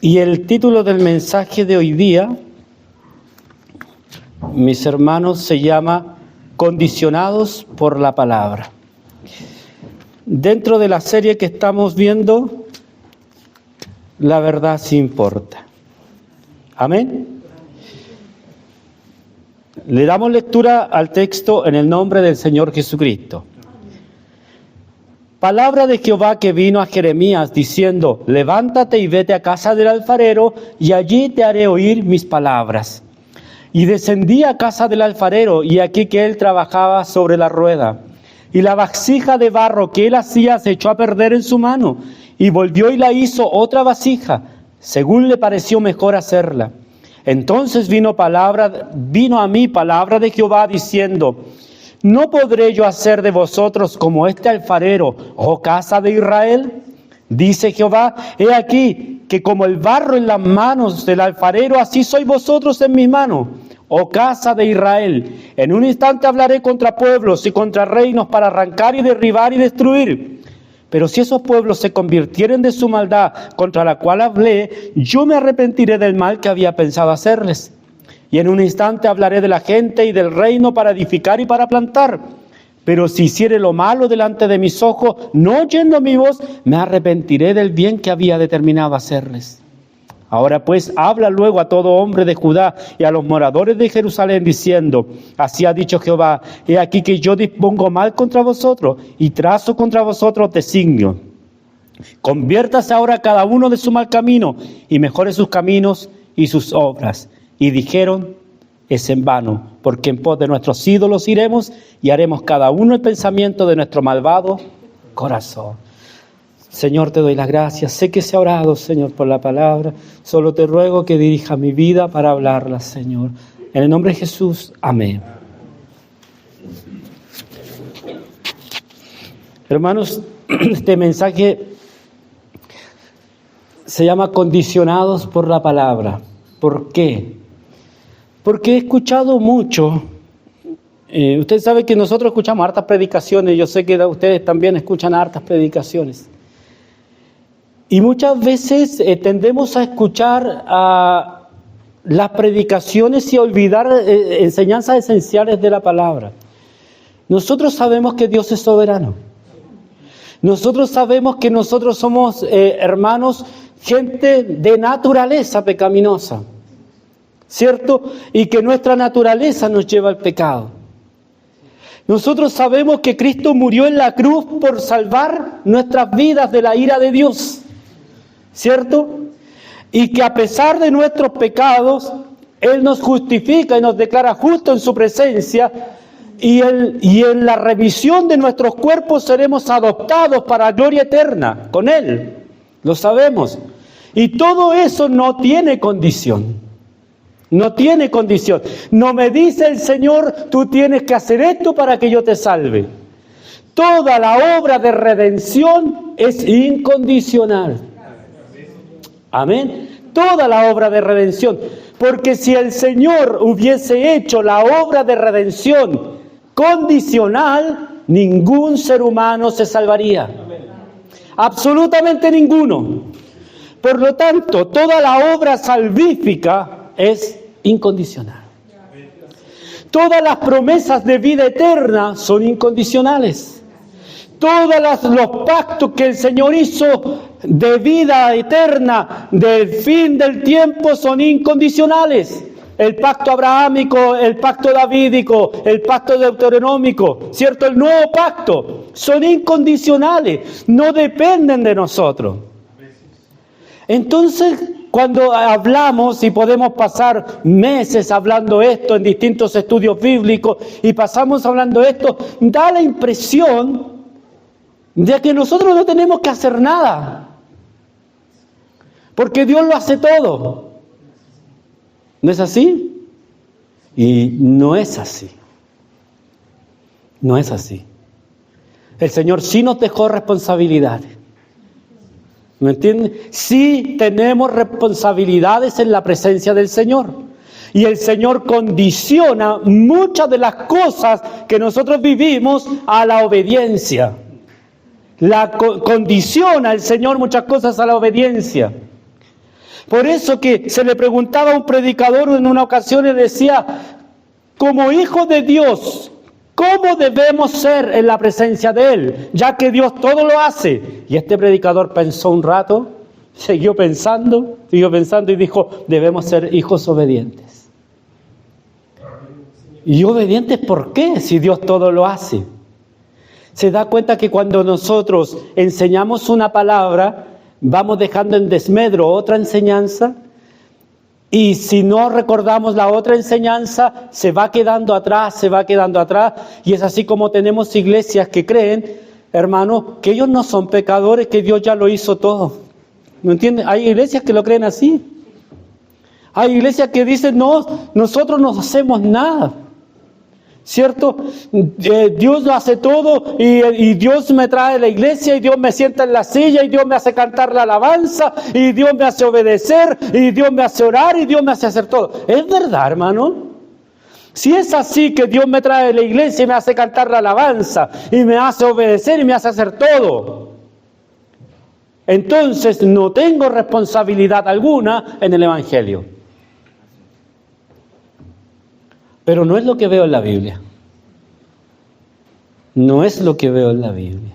Y el título del mensaje de hoy día, mis hermanos, se llama Condicionados por la Palabra. Dentro de la serie que estamos viendo, la verdad sí importa. Amén. Le damos lectura al texto en el nombre del Señor Jesucristo. Palabra de Jehová que vino a Jeremías diciendo: levántate y vete a casa del alfarero, y allí te haré oír mis palabras. Y descendí a casa del alfarero, y aquí que él trabajaba sobre la rueda. Y la vasija de barro que él hacía se echó a perder en su mano, y volvió y la hizo otra vasija, según le pareció mejor hacerla. Entonces vino a mí palabra de Jehová diciendo: ¿no podré yo hacer de vosotros como este alfarero, oh casa de Israel? Dice Jehová: he aquí que como el barro en las manos del alfarero, así sois vosotros en mis manos, oh casa de Israel. En un instante hablaré contra pueblos y contra reinos para arrancar y derribar y destruir. Pero si esos pueblos se convirtieren de su maldad contra la cual hablé, yo me arrepentiré del mal que había pensado hacerles. Y en un instante hablaré de la gente y del reino para edificar y para plantar. Pero si hiciere lo malo delante de mis ojos, no oyendo mi voz, me arrepentiré del bien que había determinado hacerles. Ahora pues, habla luego a todo hombre de Judá y a los moradores de Jerusalén, diciendo: así ha dicho Jehová, he aquí que yo dispongo mal contra vosotros y trazo contra vosotros designio. Conviértase ahora cada uno de su mal camino y mejore sus caminos y sus obras. Y dijeron: es en vano, porque en pos de nuestros ídolos iremos y haremos cada uno el pensamiento de nuestro malvado corazón. Señor, te doy las gracias. Sé que se ha orado, Señor, por la palabra. Solo te ruego que dirija mi vida para hablarla, Señor. En el nombre de Jesús, amén. Hermanos, este mensaje se llama Condicionados por la Palabra. ¿Por qué? Porque he escuchado mucho. Usted sabe que nosotros escuchamos hartas predicaciones. Yo sé que ustedes también escuchan hartas predicaciones. Y muchas veces tendemos a escuchar las predicaciones y a olvidar enseñanzas esenciales de la palabra. Nosotros sabemos que Dios es soberano. Nosotros sabemos que nosotros somos, hermanos, gente de naturaleza pecaminosa, ¿cierto? Y que nuestra naturaleza nos lleva al pecado. Nosotros sabemos que Cristo murió en la cruz por salvar nuestras vidas de la ira de Dios, ¿cierto? Y que a pesar de nuestros pecados, Él nos justifica y nos declara justos en su presencia, y en la remisión de nuestros cuerpos seremos adoptados para gloria eterna con Él. Lo sabemos. Y todo eso no tiene condición. No tiene condición. No me dice el Señor: tú tienes que hacer esto para que yo te salve. Toda la obra de redención es incondicional. Amén. Toda la obra de redención. Porque si el Señor hubiese hecho la obra de redención condicional, ningún ser humano se salvaría. Absolutamente ninguno. Por lo tanto, toda la obra salvífica es incondicional. Todas las promesas de vida eterna son incondicionales. Todos los pactos que el Señor hizo de vida eterna, del fin del tiempo, son incondicionales. El pacto abrahámico, el pacto davídico, el pacto deuteronómico, ¿cierto? El nuevo pacto, son incondicionales, no dependen de nosotros. Entonces, cuando hablamos, y podemos pasar meses hablando esto en distintos estudios bíblicos, y pasamos hablando esto, da la impresión de que nosotros no tenemos que hacer nada, porque Dios lo hace todo. ¿No es así? Y no es así. No es así. El Señor sí nos dejó responsabilidades. ¿Me entienden? Sí tenemos responsabilidades en la presencia del Señor. Y el Señor condiciona muchas de las cosas que nosotros vivimos a la obediencia. Condiciona el Señor muchas cosas a la obediencia. Por eso que se le preguntaba a un predicador en una ocasión y decía, como hijo de Dios, ¿cómo debemos ser en la presencia de Él? Ya que Dios todo lo hace. Y este predicador pensó un rato, siguió pensando y dijo, debemos ser hijos obedientes. ¿Y obedientes por qué? Si Dios todo lo hace. Se da cuenta que cuando nosotros enseñamos una palabra, vamos dejando en desmedro otra enseñanza, y si no recordamos la otra enseñanza, se va quedando atrás, y es así como tenemos iglesias que creen, hermano, que ellos no son pecadores, que Dios ya lo hizo todo. ¿No entienden? Hay iglesias que lo creen así. Hay iglesias que dicen, no, nosotros no hacemos nada. ¿Cierto? Dios lo hace todo y Dios me trae a la iglesia y Dios me sienta en la silla y Dios me hace cantar la alabanza y Dios me hace obedecer y Dios me hace orar y Dios me hace hacer todo. ¿Es verdad, hermano? Si es así que Dios me trae a la iglesia y me hace cantar la alabanza y me hace obedecer y me hace hacer todo, entonces no tengo responsabilidad alguna en el Evangelio. Pero no es lo que veo en la Biblia. No es lo que veo en la Biblia.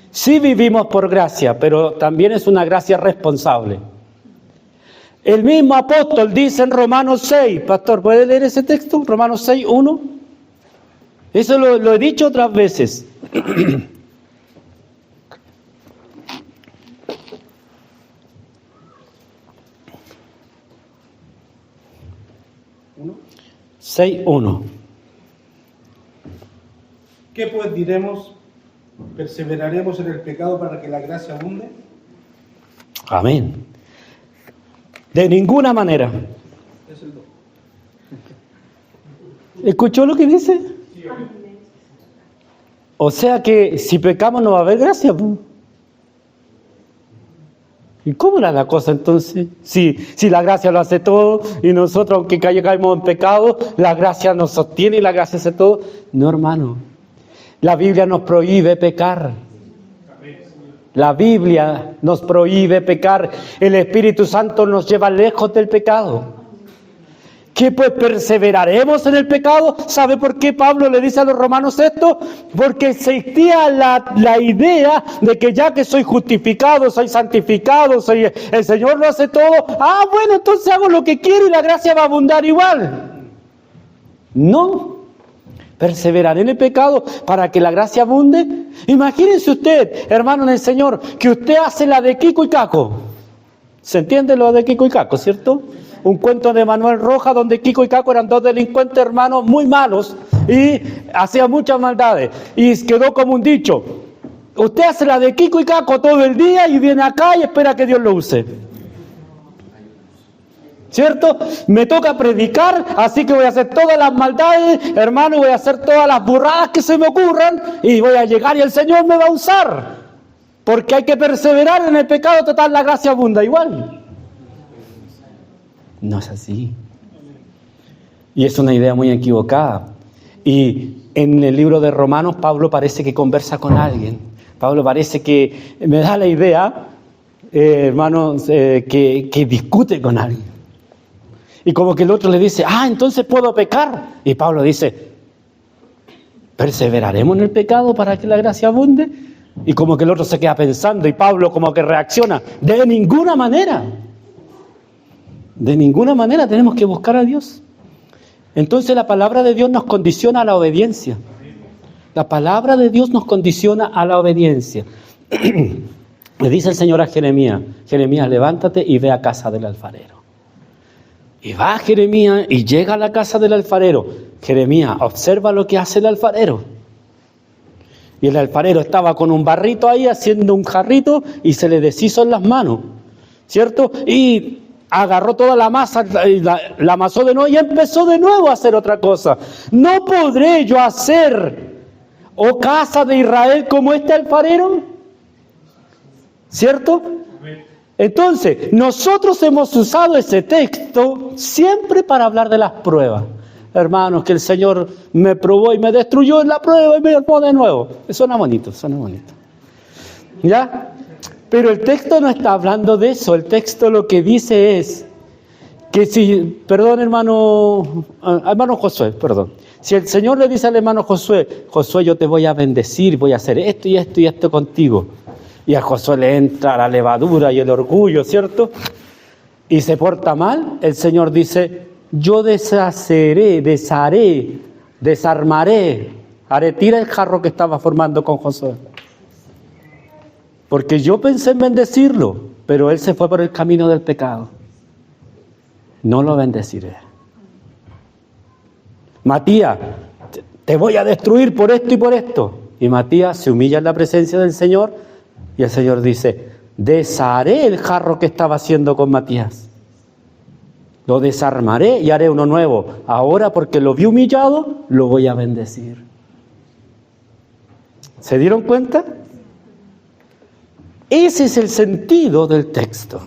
Sí vivimos por gracia, pero también es una gracia responsable. El mismo apóstol dice en Romanos 6, pastor, ¿puede leer ese texto? Romanos 6, 1. Eso lo he dicho otras veces. 6:1. ¿Qué pues diremos? ¿Perseveraremos en el pecado para que la gracia abunde? Amén. De ninguna manera. Es el 2. ¿Escuchó lo que dice? Sí, o sea que si pecamos no va a haber gracia. ¿Y cómo era la cosa entonces? Si la gracia lo hace todo y nosotros, aunque caigamos en pecado, la gracia nos sostiene y la gracia hace todo. No, hermano. La Biblia nos prohíbe pecar. La Biblia nos prohíbe pecar. El Espíritu Santo nos lleva lejos del pecado. ¿Qué pues perseveraremos en el pecado? ¿Sabe por qué Pablo le dice a los romanos esto? Porque existía la idea de que ya que soy justificado, soy santificado, el Señor lo hace todo. Ah, bueno, entonces hago lo que quiero y la gracia va a abundar igual. No. Perseverar en el pecado para que la gracia abunde. Imagínense usted, hermano en el Señor, que usted hace la de Kiko y Caco. ¿Se entiende lo de Kiko y Caco, cierto? Un cuento de Manuel Rojas donde Kiko y Caco eran dos delincuentes hermanos muy malos y hacían muchas maldades. Y quedó como un dicho: usted hace la de Kiko y Caco todo el día y viene acá y espera que Dios lo use. ¿Cierto? Me toca predicar, así que voy a hacer todas las maldades, hermano, voy a hacer todas las burradas que se me ocurran y voy a llegar y el Señor me va a usar. Porque hay que perseverar en el pecado, total, la gracia abunda igual. No es así. Y es una idea muy equivocada. Y en el libro de Romanos, Pablo parece que conversa con alguien. Pablo parece que me da la idea, hermanos, que discute con alguien. Y como que el otro le dice, entonces puedo pecar. Y Pablo dice, ¿perseveraremos en el pecado para que la gracia abunde? Y como que el otro se queda pensando y Pablo como que reacciona, de ninguna manera. De ninguna manera tenemos que buscar a Dios. Entonces la palabra de Dios nos condiciona a la obediencia. La palabra de Dios nos condiciona a la obediencia. Le dice el Señor a Jeremías, Jeremías, levántate y ve a casa del alfarero. Y va Jeremías y llega a la casa del alfarero. Jeremías observa lo que hace el alfarero. Y el alfarero estaba con un barrito ahí haciendo un jarrito y se le deshizo en las manos, ¿cierto? Y agarró toda la masa, la amasó de nuevo y empezó de nuevo a hacer otra cosa. ¿No podré yo hacer, oh casa de Israel, como este alfarero? ¿Cierto? Entonces, nosotros hemos usado ese texto siempre para hablar de las pruebas. Hermanos, que el Señor me probó y me destruyó en la prueba y me armó de nuevo. Suena bonito, suena bonito. ¿Ya? Pero el texto no está hablando de eso. El texto lo que dice es que si, hermano Josué, si el Señor le dice al hermano Josué, Josué, yo te voy a bendecir, voy a hacer esto y esto y esto contigo, y a Josué le entra la levadura y el orgullo, ¿cierto? Y se porta mal, el Señor dice, yo desharé, desarmaré, haré tira el jarro que estaba formando con Josué. Porque yo pensé en bendecirlo, pero él se fue por el camino del pecado. No lo bendeciré. Matías, te voy a destruir por esto y por esto. Y Matías se humilla en la presencia del Señor y el Señor dice, desharé el jarro que estaba haciendo con Matías. Lo desarmaré y haré uno nuevo. Ahora, porque lo vi humillado, lo voy a bendecir. ¿Se dieron cuenta? Ese es el sentido del texto.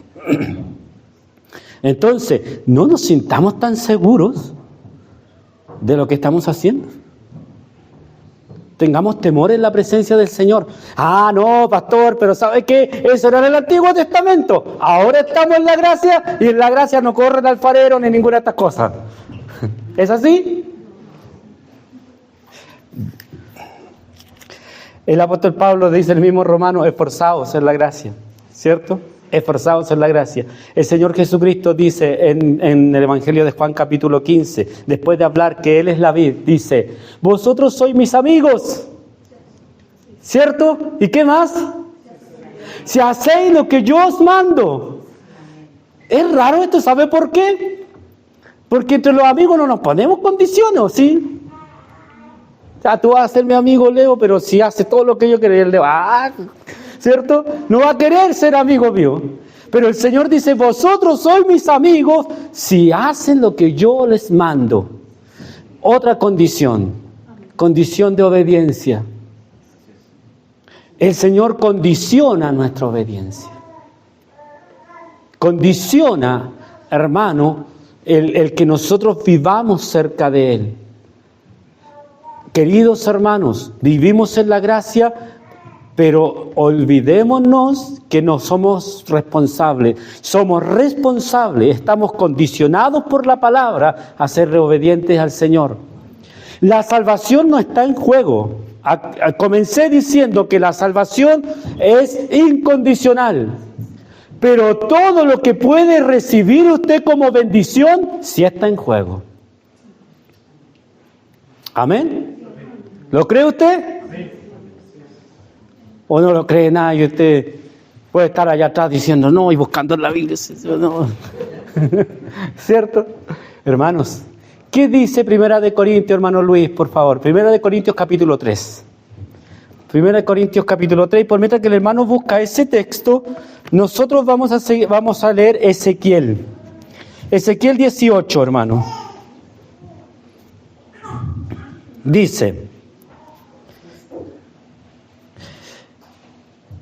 Entonces, no nos sintamos tan seguros de lo que estamos haciendo. Tengamos temor en la presencia del Señor. Ah, no, pastor, pero ¿sabe qué? Eso era en el Antiguo Testamento. Ahora estamos en la gracia y en la gracia no corre el alfarero ni ninguna de estas cosas. ¿Es así? El apóstol Pablo dice el mismo Romano, esforzaos en la gracia, ¿cierto? Esforzaos en la gracia. El Señor Jesucristo dice en el Evangelio de Juan capítulo 15, después de hablar que Él es la vid, dice, vosotros sois mis amigos, ¿cierto? ¿Y qué más? Si hacéis lo que yo os mando. Es raro esto, ¿sabe por qué? Porque entre los amigos no nos ponemos condiciones, ¿sí? O sea, tú vas a ser mi amigo Leo, pero si hace todo lo que yo quiero, Leo, ¿cierto? No va a querer ser amigo mío. Pero el Señor dice, vosotros sois mis amigos si hacen lo que yo les mando. Otra condición de obediencia. El Señor condiciona nuestra obediencia. Condiciona, hermano, el que nosotros vivamos cerca de Él. Queridos hermanos, vivimos en la gracia, pero olvidémonos que no somos responsables. Somos responsables, estamos condicionados por la palabra a ser obedientes al Señor. La salvación no está en juego. Comencé diciendo que la salvación es incondicional. Pero todo lo que puede recibir usted como bendición, sí está en juego. ¿Amén? ¿Lo cree usted? ¿O no lo cree nada y usted puede estar allá atrás diciendo no y buscando en la Biblia? No. ¿Cierto? Hermanos, ¿qué dice Primera de Corintios, hermano Luis, por favor? Primera de Corintios capítulo 3. Primera de Corintios capítulo 3. Por mientras que el hermano busca ese texto, nosotros vamos a leer Ezequiel. Ezequiel 18, hermano. Dice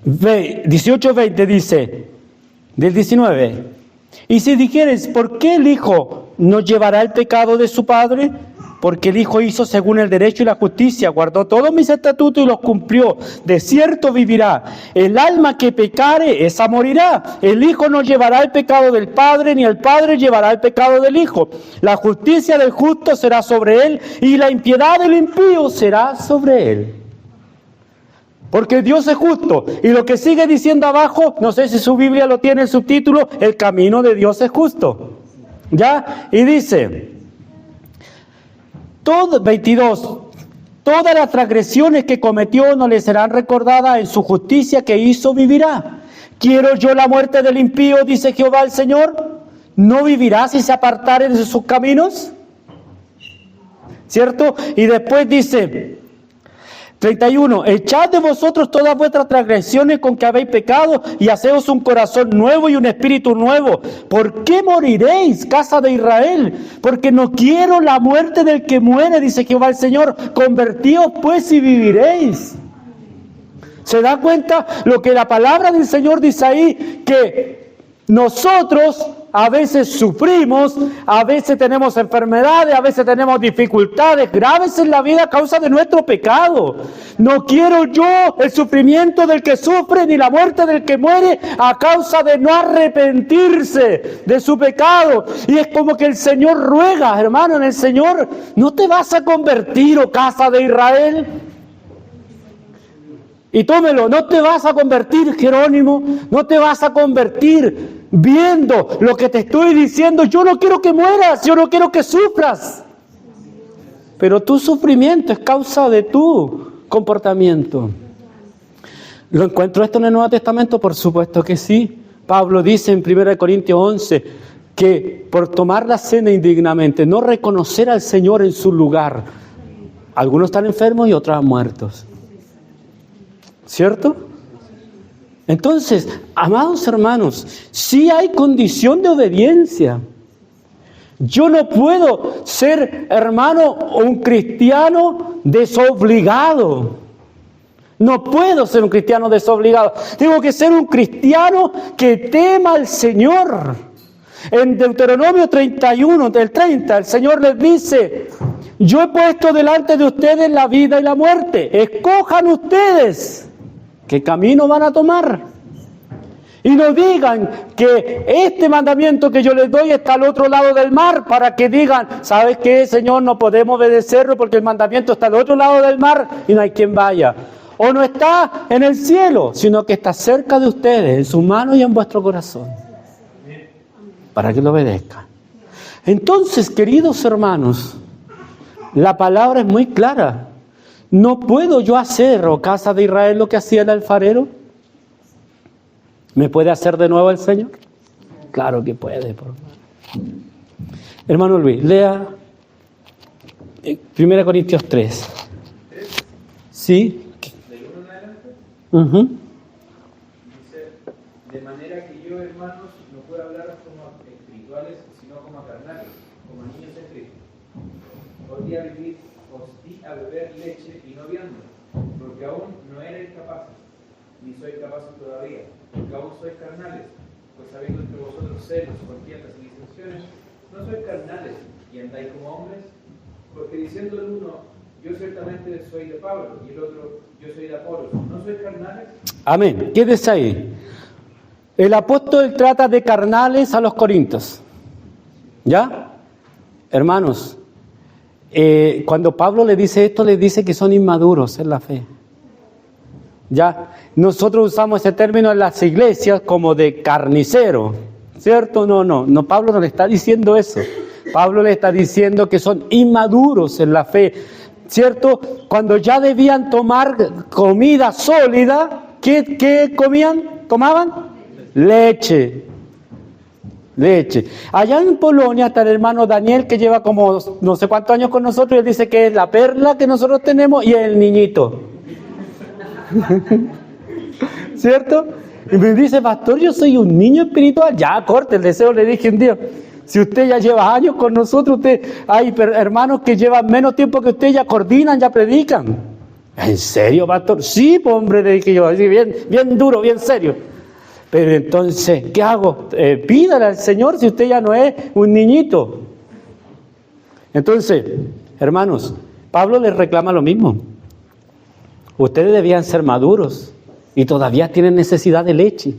18:20 dice, del 19, y si dijeres, ¿por qué el Hijo no llevará el pecado de su Padre? Porque el Hijo hizo según el derecho y la justicia, guardó todos mis estatutos y los cumplió. De cierto vivirá. El alma que pecare, esa morirá. El Hijo no llevará el pecado del Padre, ni el Padre llevará el pecado del Hijo. La justicia del justo será sobre él, y la impiedad del impío será sobre él. Porque Dios es justo. Y lo que sigue diciendo abajo, no sé si su Biblia lo tiene el subtítulo, el camino de Dios es justo. ¿Ya? Y dice, 22, todas las transgresiones que cometió no le serán recordadas, en su justicia que hizo vivirá. ¿Quiero yo la muerte del impío?, dice Jehová el Señor. ¿No vivirá si se apartare de sus caminos? ¿Cierto? Y después dice 31, echad de vosotros todas vuestras transgresiones con que habéis pecado, y haceos un corazón nuevo y un espíritu nuevo. ¿Por qué moriréis, casa de Israel? Porque no quiero la muerte del que muere, dice Jehová el Señor. Convertíos pues y viviréis. ¿Se da cuenta lo que la palabra del Señor dice ahí? Que nosotros a veces sufrimos, a veces tenemos enfermedades, a veces tenemos dificultades graves en la vida a causa de nuestro pecado. No quiero yo el sufrimiento del que sufre ni la muerte del que muere a causa de no arrepentirse de su pecado. Y es como que el Señor ruega, hermano, en el Señor, ¿no te vas a convertir, oh casa de Israel? Y tómelo, no te vas a convertir, Jerónimo, no te vas a convertir viendo lo que te estoy diciendo. Yo no quiero que mueras, yo no quiero que sufras. Pero tu sufrimiento es causa de tu comportamiento. ¿Lo encuentro esto en el Nuevo Testamento? Por supuesto que sí. Pablo dice en 1 Corintios 11 que por tomar la cena indignamente, no reconocer al Señor en su lugar, algunos están enfermos y otros muertos. ¿Cierto? Entonces, amados hermanos, sí hay condición de obediencia. Yo no puedo ser, hermano, un cristiano desobligado. No puedo ser un cristiano desobligado. Tengo que ser un cristiano que tema al Señor. En Deuteronomio 31, del 30, el Señor les dice: yo he puesto delante de ustedes la vida y la muerte. Escojan ustedes qué camino van a tomar. Y no digan que este mandamiento que yo les doy está al otro lado del mar, para que digan: ¿sabes qué, Señor? No podemos obedecerlo porque el mandamiento está al otro lado del mar y no hay quien vaya. O no está en el cielo, sino que está cerca de ustedes, en sus manos y en vuestro corazón, para que lo obedezcan. Entonces, queridos hermanos, la palabra es muy clara. ¿No puedo yo hacer, oh casa de Israel, lo que hacía el alfarero? ¿Me puede hacer de nuevo el Señor? Claro que puede. Hermano Luis, lea 1 Corintios 3. ¿Sí? ¿Del 1 en adelante? Dice: de manera que yo, hermanos, no puedo hablar como espirituales, sino como carnales, como niños en Cristo. Os di a beber leche y no vianda, porque aún no eres capaces, ni sois capaces todavía, porque aún sois carnales, pues habiendo entre vosotros celos, contiendas y disensiones, no sois carnales y andáis como hombres, porque diciendo el uno: yo ciertamente soy de Pablo, y el otro: yo soy de Apolos, ¿no sois carnales? Amén. Quédese ahí. El apóstol trata de carnales a los corintios. ¿Ya? Hermanos, cuando Pablo le dice esto, le dice que son inmaduros en la fe. Ya, nosotros usamos ese término en las iglesias como de carnicero, ¿cierto? No, Pablo no le está diciendo eso. Pablo le está diciendo que son inmaduros en la fe, ¿cierto? Cuando ya debían tomar comida sólida, ¿qué comían? ¿Tomaban? Leche. Allá en Polonia está el hermano Daniel, que lleva como no sé cuántos años con nosotros, y él dice que es la perla que nosotros tenemos y el niñito. ¿Cierto? Y me dice: pastor, yo soy un niño espiritual. Ya, corte el deseo, le dije un día. Si usted ya lleva años con nosotros, hay hermanos que llevan menos tiempo que usted, ya coordinan, ya predican. ¿En serio, pastor? Sí, pues, hombre, le dije yo, así bien duro, bien serio. Pero entonces, ¿qué hago? Pídale al Señor si usted ya no es un niñito. Entonces, hermanos, Pablo les reclama lo mismo. Ustedes debían ser maduros y todavía tienen necesidad de leche.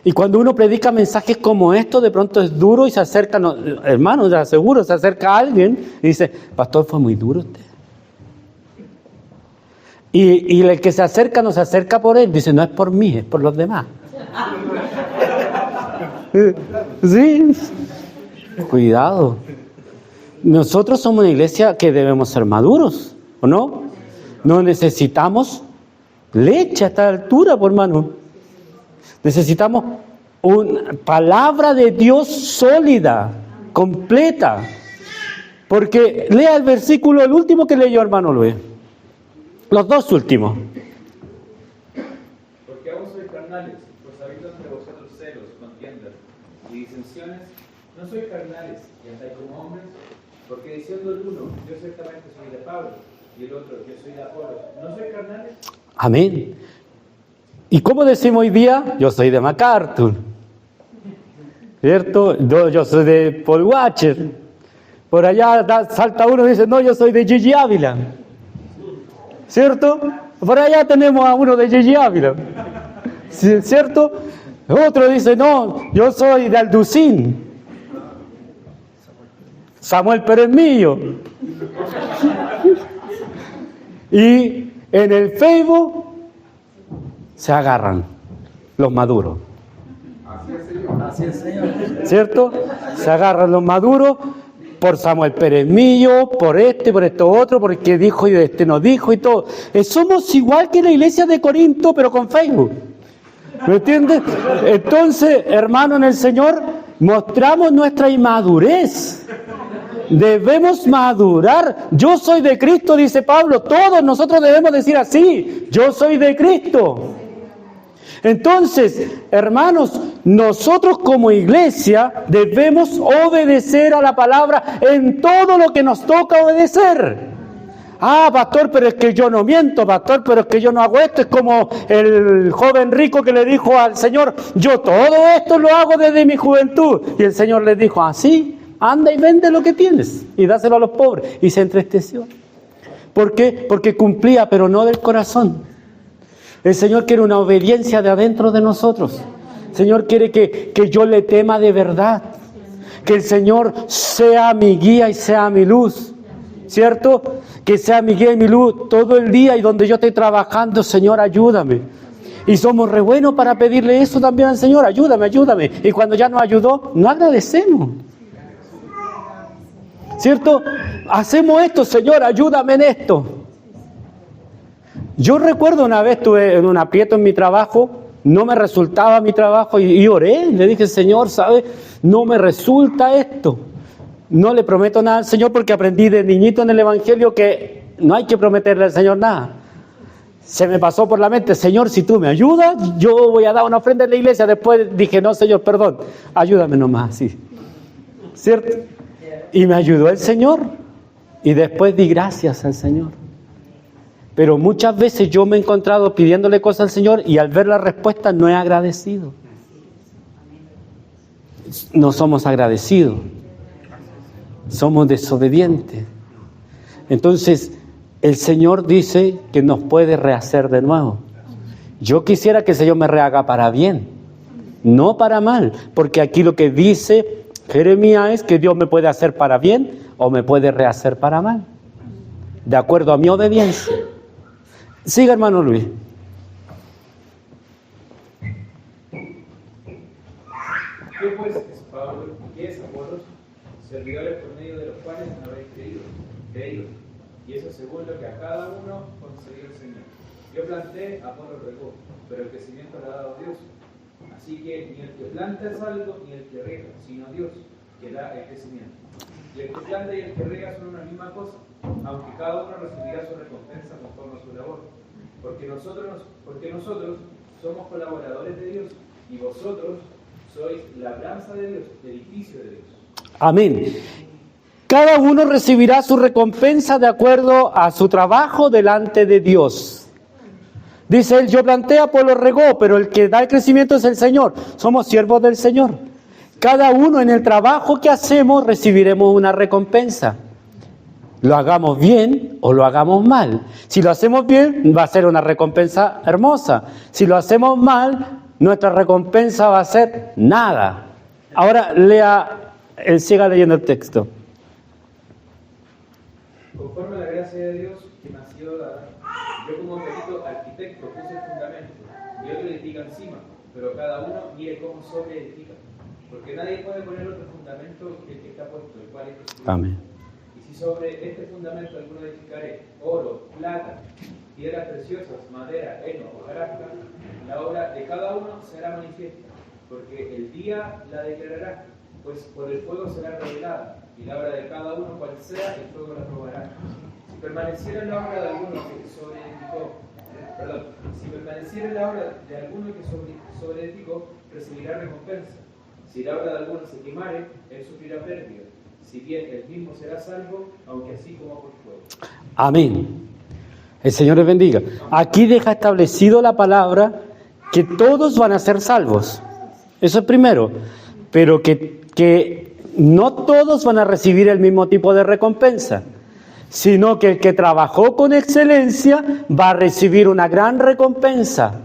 Y cuando uno predica mensajes como estos, de pronto es duro y se acerca, hermanos, ya seguro, se acerca a alguien y dice: pastor, fue muy duro usted. Y el que se acerca no se acerca por él, dice: no es por mí, es por los demás. Sí, cuidado. Nosotros somos una iglesia que debemos ser maduros, ¿o no? No necesitamos leche a esta altura, por hermano. Necesitamos una palabra de Dios sólida, completa. Porque lea el versículo, el último que leyó, hermano Luis. Los dos últimos. Porque aún sois carnales, pues habiendo entre vosotros celos, contiendas y disensiones, no sois carnales y andáis como hombres, porque diciendo el uno: yo ciertamente soy de Pablo, y el otro: yo soy de Apolos, ¿no sois carnales? Amén. ¿Y cómo decimos hoy día? Yo soy de MacArthur. ¿cierto? Yo soy de Paul Watcher. Por allá salta uno y dice, no, yo soy de Gigi Ávila. ¿Cierto? Por allá tenemos a uno de Gigi Ávila. ¿Cierto? Otro dice, no, yo soy de Alducín. Samuel Pérez Millo. Y en el Facebook se agarran los maduros. Así es, Señor. ¿Cierto? Se agarran los maduros por Samuel Pérez Millo, por esto otro, porque dijo y este no dijo y todo. Somos igual que la iglesia de Corinto, pero con Facebook. ¿Me entiendes? Entonces, hermano en el Señor, mostramos nuestra inmadurez. Debemos madurar. Yo soy de Cristo, dice Pablo. Todos nosotros debemos decir así. Yo soy de Cristo. Entonces, hermanos, nosotros como iglesia debemos obedecer a la palabra en todo lo que nos toca obedecer. Ah, pastor, pero es que yo no miento, pastor, pero es que yo no hago esto. Es como el joven rico que le dijo al Señor, yo todo esto lo hago desde mi juventud. Y el Señor le dijo, así, anda y vende lo que tienes y dáselo a los pobres. Y se entristeció. ¿Por qué? Porque cumplía, pero no del corazón. El Señor quiere una obediencia de adentro de nosotros. El Señor quiere que yo le tema de verdad. Que el Señor sea mi guía y sea mi luz. ¿Cierto? Que sea mi guía y mi luz todo el día y donde yo esté trabajando, Señor, ayúdame. Y somos re buenos para pedirle eso también al Señor, ayúdame, ayúdame. Y cuando ya nos ayudó, no agradecemos. ¿Cierto? Hacemos esto, Señor, ayúdame en esto. Yo recuerdo una vez estuve en un aprieto en mi trabajo, no me resultaba mi trabajo y oré, le dije, Señor, ¿sabes? No me resulta esto. No le prometo nada al Señor porque aprendí de niñito en el Evangelio que no hay que prometerle al Señor nada. Se me pasó por la mente, Señor, si tú me ayudas, yo voy a dar una ofrenda en la iglesia. Después dije, no, Señor, perdón, ayúdame nomás, así. ¿Cierto? Y me ayudó el Señor y después di gracias al Señor. Pero muchas veces yo me he encontrado pidiéndole cosas al Señor y al ver la respuesta no he agradecido. No somos agradecidos. Somos desobedientes. Entonces, el Señor dice que nos puede rehacer de nuevo. Yo quisiera que el Señor me rehaga para bien, no para mal, porque aquí lo que dice Jeremías es que Dios me puede hacer para bien o me puede rehacer para mal, de acuerdo a mi obediencia. Siga, hermano Luis. ¿Qué pues es Pablo y qué es Apolos? Servidores por medio de los cuales no habéis creído, y eso según lo que a cada uno concedió el Señor. Yo planté, Apolo regó, pero el crecimiento lo ha dado Dios. Así que ni el que planta es algo, ni el que riega, sino Dios, que da el crecimiento. Y el que planta y el que riega son una misma cosa, aunque cada uno recibirá su recompensa conforme a su labor. Porque nosotros somos colaboradores de Dios, y vosotros sois labranza de Dios, edificio de Dios. Amén. Cada uno recibirá su recompensa de acuerdo a su trabajo delante de Dios. Dice él, yo planté, Apolo regó, pero el que da el crecimiento es el Señor. Somos siervos del Señor. Cada uno en el trabajo que hacemos recibiremos una recompensa. Lo hagamos bien o lo hagamos mal. Si lo hacemos bien, va a ser una recompensa hermosa. Si lo hacemos mal, nuestra recompensa va a ser nada. Ahora siga leyendo el texto. Conforme a la gracia de Dios que me ha sido dada, yo como perito arquitecto puse el fundamento, y otro edifica encima, pero cada uno mire cómo sobreedifica. Porque nadie puede poner otro fundamento que el que está puesto, el cual es Cristo. Amén. Y si sobre este fundamento alguno edificare oro, plata, piedras preciosas, madera, heno o hojarasca, la obra de cada uno será manifiesta, porque el día la declarará, pues por el fuego será revelada, y la obra de cada uno, cual sea, el fuego la probará. Si permaneciera en la obra de alguno que sobreedificó, recibirá recompensa. Si la obra de alguno se quemare, él sufrirá pérdida. Si bien él mismo será salvo, aunque así como por fuego. Amén. El Señor les bendiga. Aquí deja establecido la palabra que todos van a ser salvos. Eso es primero. pero que no todos van a recibir el mismo tipo de recompensa, sino que el que trabajó con excelencia va a recibir una gran recompensa.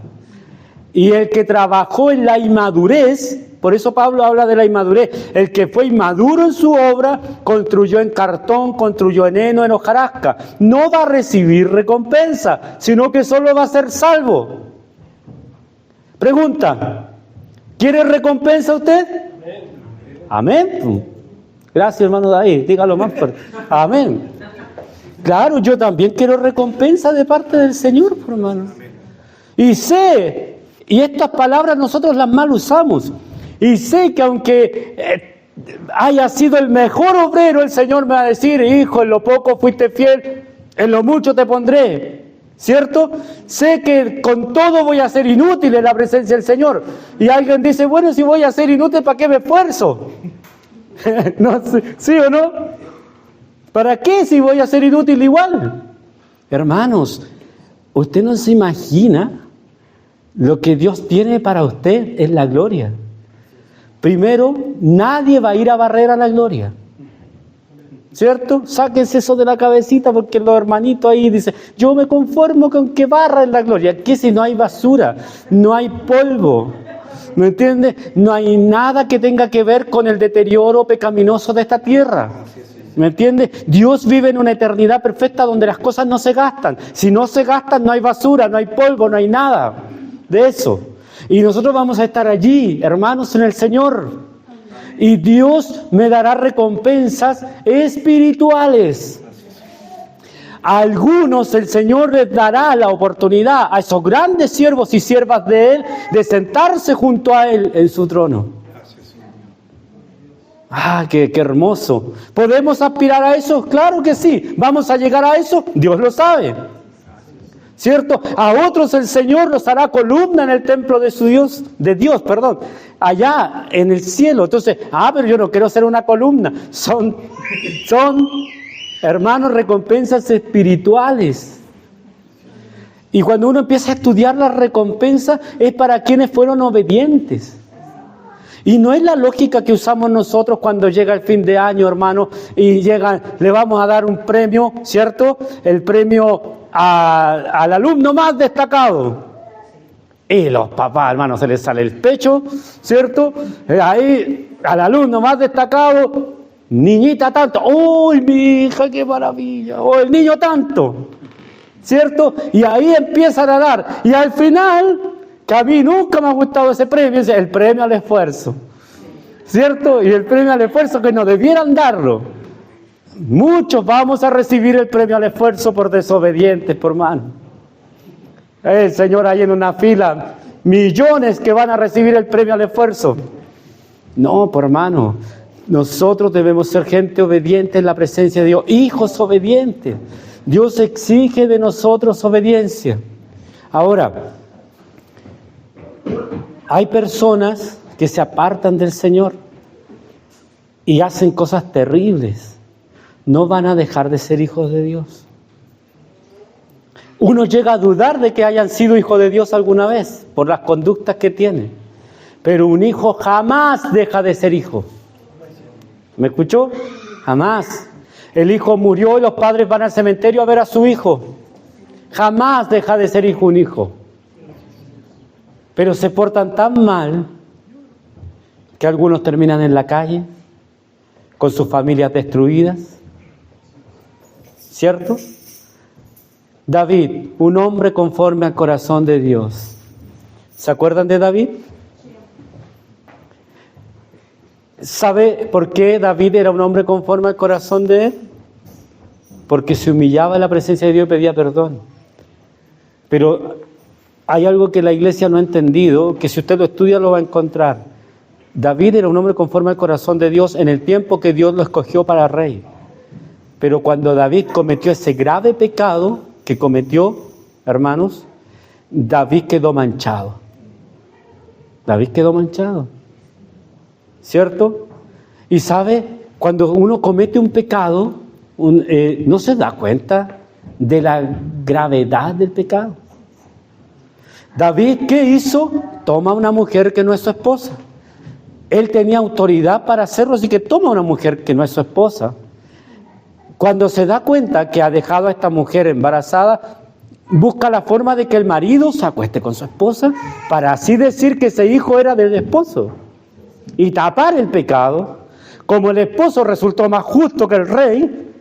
Y el que trabajó en la inmadurez, por eso Pablo habla de la inmadurez, el que fue inmaduro en su obra, construyó en cartón, construyó en heno, en hojarasca, no va a recibir recompensa, sino que solo va a ser salvo. Pregunta, ¿quiere recompensa usted? Amén. Gracias, hermano David, dígalo más fuerte. Amén. Claro, yo también quiero recompensa de parte del Señor, hermano. Y sé, y estas palabras nosotros las mal usamos, y sé que aunque haya sido el mejor obrero, el Señor me va a decir, hijo, en lo poco fuiste fiel, en lo mucho te pondré, ¿cierto? Sé que con todo voy a ser inútil en la presencia del Señor. Y alguien dice, bueno, si voy a ser inútil, ¿para qué me esfuerzo? No, ¿sí o no? ¿Para qué si voy a ser inútil igual? Hermanos, usted no se imagina lo que Dios tiene para usted en la gloria. Primero, nadie va a ir a barrer a la gloria, ¿cierto? Sáquense eso de la cabecita, porque los hermanitos ahí dicen, yo me conformo con que barra en la gloria. ¿Qué si no hay basura? No hay polvo, ¿me entiende? No hay nada que tenga que ver con el deterioro pecaminoso de esta tierra, ¿me entiende? Dios vive en una eternidad perfecta donde las cosas no se gastan. Si no se gastan, no hay basura, no hay polvo, no hay nada de eso. Y nosotros vamos a estar allí, hermanos, en el Señor. Y Dios me dará recompensas espirituales. A algunos el Señor les dará la oportunidad, a esos grandes siervos y siervas de Él, de sentarse junto a Él en su trono. ¡Ah, qué hermoso! ¿Podemos aspirar a eso? Claro que sí. ¿Vamos a llegar a eso? Dios lo sabe, ¿cierto? A otros el Señor los hará columna en el templo de su Dios, allá en el cielo. Entonces, pero yo no quiero ser una columna. Son, hermanos, recompensas espirituales. Y cuando uno empieza a estudiar las recompensas, es para quienes fueron obedientes. Y no es la lógica que usamos nosotros cuando llega el fin de año, hermano, y le vamos a dar un premio, ¿cierto? El premio al alumno más destacado. Y los papás, hermano, se les sale el pecho, ¿cierto? Ahí, al alumno más destacado, niñita tanto, ¡uy, mi hija, qué maravilla! O el niño tanto, ¿cierto? Y ahí empiezan a dar. Y al final, que a mí nunca me ha gustado ese premio, es el premio al esfuerzo, ¿cierto? Y el premio al esfuerzo que no debieran darlo. Muchos vamos a recibir el premio al esfuerzo por desobedientes, por mano. El Señor ahí en una fila, millones que van a recibir el premio al esfuerzo. No, por hermano, nosotros debemos ser gente obediente en la presencia de Dios, hijos obedientes. Dios exige de nosotros obediencia. Ahora, hay personas que se apartan del Señor y hacen cosas terribles. No van a dejar de ser hijos de Dios. Uno llega a dudar de que hayan sido hijos de Dios alguna vez por las conductas que tienen. Pero un hijo jamás deja de ser hijo. ¿Me escuchó? Jamás. El hijo murió y los padres van al cementerio a ver a su hijo. Jamás deja de ser hijo un hijo. Pero se portan tan mal que algunos terminan en la calle con sus familias destruidas, ¿cierto? David, un hombre conforme al corazón de Dios. ¿Se acuerdan de David? ¿Sabe por qué David era un hombre conforme al corazón de él? Porque se humillaba en la presencia de Dios y pedía perdón. Pero hay algo que la iglesia no ha entendido, que si usted lo estudia lo va a encontrar. David era un hombre conforme al corazón de Dios en el tiempo que Dios lo escogió para rey. Pero cuando David cometió ese grave pecado que cometió, hermanos, David quedó manchado. David quedó manchado, ¿cierto? Y sabe, cuando uno comete un pecado, no se da cuenta de la gravedad del pecado. David, ¿qué hizo? Toma una mujer que no es su esposa Él tenía autoridad para hacerlo, así que toma a una mujer que no es su esposa. Cuando se da cuenta que ha dejado a esta mujer embarazada, busca la forma de que el marido se acueste con su esposa para así decir que ese hijo era del esposo y tapar el pecado. Como el esposo resultó más justo que el rey,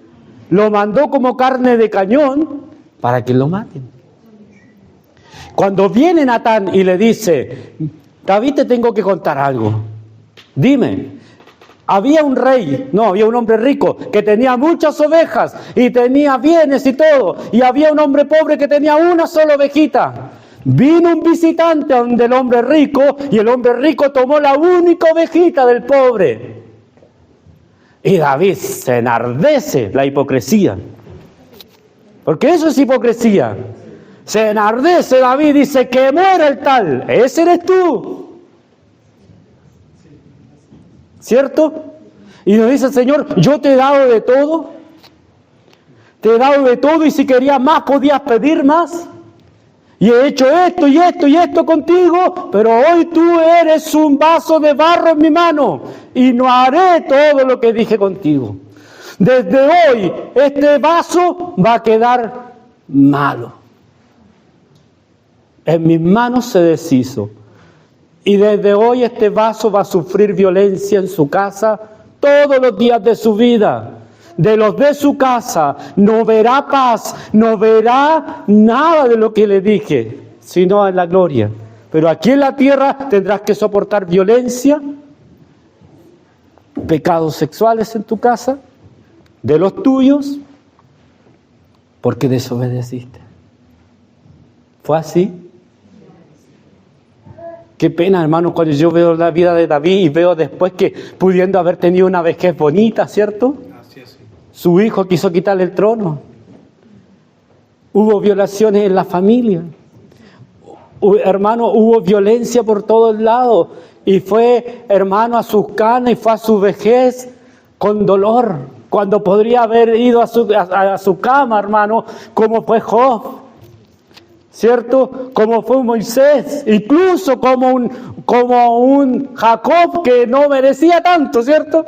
lo mandó como carne de cañón para que lo maten. Cuando viene Natán y le dice: David, te tengo que contar algo. Dime. Había un hombre rico que tenía muchas ovejas y tenía bienes y todo. Y había un hombre pobre que tenía una sola ovejita. Vino un visitante donde el hombre rico y el hombre rico tomó la única ovejita del pobre. Y David se enardece, la hipocresía. Porque eso es hipocresía. Se enardece David y dice: que muera el tal, ese eres tú. ¿Cierto? Y nos dice el Señor: yo te he dado de todo. Te he dado de todo y si querías más podías pedir más. Y he hecho esto y esto y esto contigo, pero hoy tú eres un vaso de barro en mi mano y no haré todo lo que dije contigo. Desde hoy este vaso va a quedar malo. En mis manos se deshizo. Y desde hoy este vaso va a sufrir violencia en su casa todos los días de su vida. De los de su casa no verá paz, no verá nada de lo que le dije, sino en la gloria. Pero aquí en la tierra tendrás que soportar violencia, pecados sexuales en tu casa, de los tuyos, porque desobedeciste. ¿Fue así? Qué pena, hermano, cuando yo veo la vida de David y veo después que pudiendo haber tenido una vejez bonita, ¿cierto? Así es. Su hijo quiso quitarle el trono. Hubo violaciones en la familia. Hermano, hubo violencia por todos lados. Y fue, hermano, a sus canas y fue a su vejez con dolor. Cuando podría haber ido a su cama, hermano, como fue Job. ¿Cierto? Como fue Moisés, incluso como un Jacob que no merecía tanto, ¿cierto?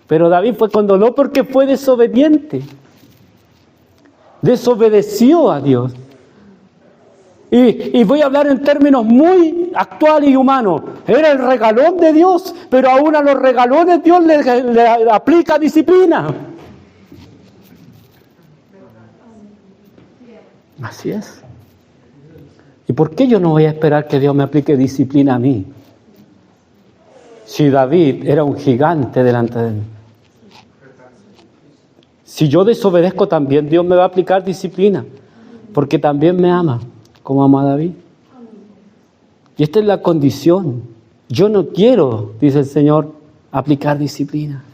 Pero David fue con dolor porque fue desobediente. Desobedeció a Dios. Y voy a hablar en términos muy actuales y humanos. Era el regalón de Dios, pero aún a los regalones Dios le aplica disciplina. Así es. ¿Y por qué yo no voy a esperar que Dios me aplique disciplina a mí? Si David era un gigante delante de mí. Si yo desobedezco también, Dios me va a aplicar disciplina. Porque también me ama, como ama a David. Y esta es la condición. Yo no quiero, dice el Señor, aplicar disciplina.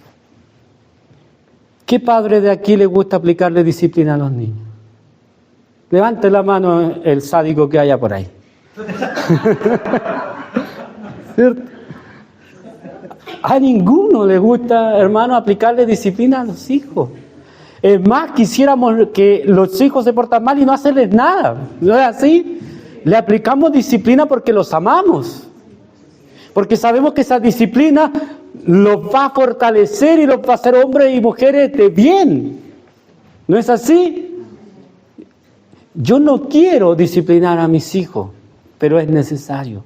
¿Qué padre de aquí le gusta aplicarle disciplina a los niños? Levante la mano el sádico que haya por ahí. ¿Cierto? A ninguno le gusta, hermano, aplicarle disciplina a los hijos. Es más, quisiéramos que los hijos se portan mal y no hacerles nada. ¿No es así? Le aplicamos disciplina porque los amamos. Porque sabemos que esa disciplina los va a fortalecer y los va a hacer hombres y mujeres de bien. ¿No es así? Yo no quiero disciplinar a mis hijos, pero es necesario.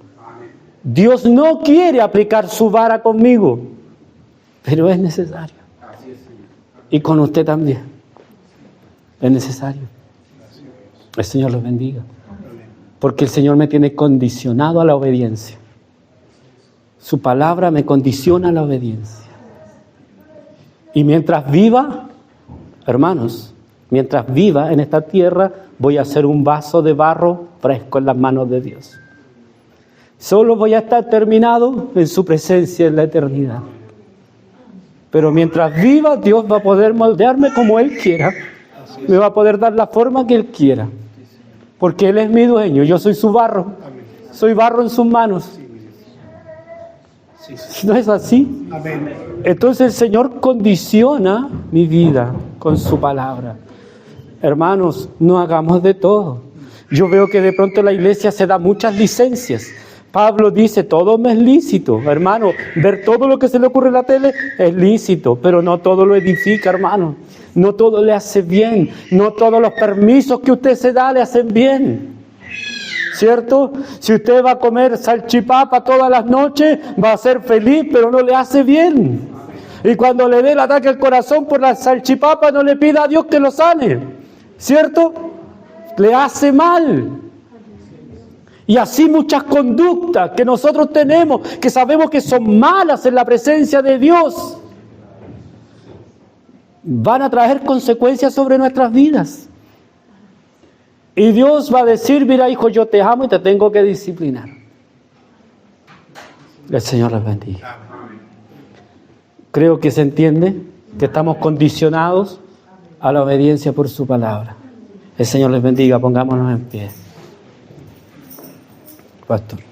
Dios no quiere aplicar su vara conmigo, pero es necesario. Y con usted también. Es necesario. El Señor los bendiga. Porque el Señor me tiene condicionado a la obediencia. Su palabra me condiciona a la obediencia. Y mientras viva, hermanos, mientras viva en esta tierra, voy a ser un vaso de barro fresco en las manos de Dios. Solo voy a estar terminado en su presencia en la eternidad. Pero mientras viva, Dios va a poder moldearme como Él quiera. Me va a poder dar la forma que Él quiera. Porque Él es mi dueño, yo soy su barro. Soy barro en sus manos. ¿No es así? Entonces el Señor condiciona mi vida con su palabra. Hermanos, no hagamos de todo. Yo veo que de pronto la iglesia se da muchas licencias Pablo dice, todo me es lícito, hermano. Ver todo lo que se le ocurre en la tele es lícito, pero no todo lo edifica, hermano. No todo le hace bien. No todos los permisos que usted se da le hacen bien. ¿Cierto? Si usted va a comer salchipapa todas las noches, va a ser feliz, pero no le hace bien. Y cuando le dé el ataque al corazón por la salchipapa, no le pida a Dios que lo sane. ¿Cierto? Le hace mal. Y así muchas conductas que nosotros tenemos, que sabemos que son malas en la presencia de Dios, van a traer consecuencias sobre nuestras vidas. Y Dios va a decir, mira hijo, yo te amo y te tengo que disciplinar. El Señor les bendiga. Creo que se entiende que estamos condicionados a la obediencia por su palabra. El Señor les bendiga, pongámonos en pie. Pastor.